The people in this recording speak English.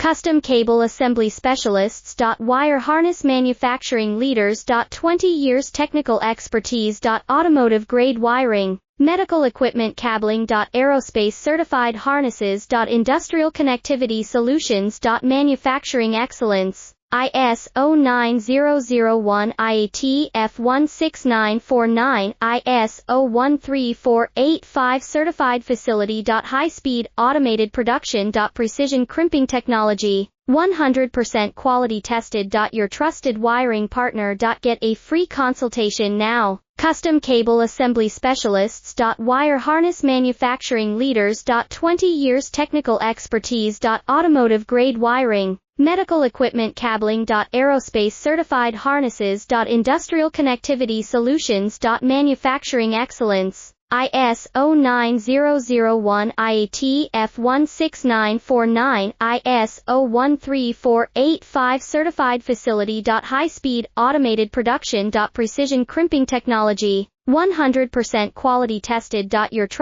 Custom Cable Assembly Specialists. Wire Harness Manufacturing Leaders. 20 years technical expertise. Automotive grade wiring, medical equipment cabling. Aerospace certified harnesses. Industrial connectivity solutions. Manufacturing excellence. ISO9001 IAT F16949 ISO13485 Certified Facility. High speed automated production. Precision crimping technology, 100% quality tested. Your trusted wiring partner. Get a free consultation now. Custom Cable Assembly Specialists. Wire Harness Manufacturing Leaders. 20 years technical expertise. Automotive grade wiring, medical equipment cabling. Aerospace certified harnesses. Industrial connectivity solutions. Manufacturing excellence. ISO9001 IAT F16949 ISO13485 Certified Facility. High speed automated production. Precision crimping technology, 100% quality tested. Your trust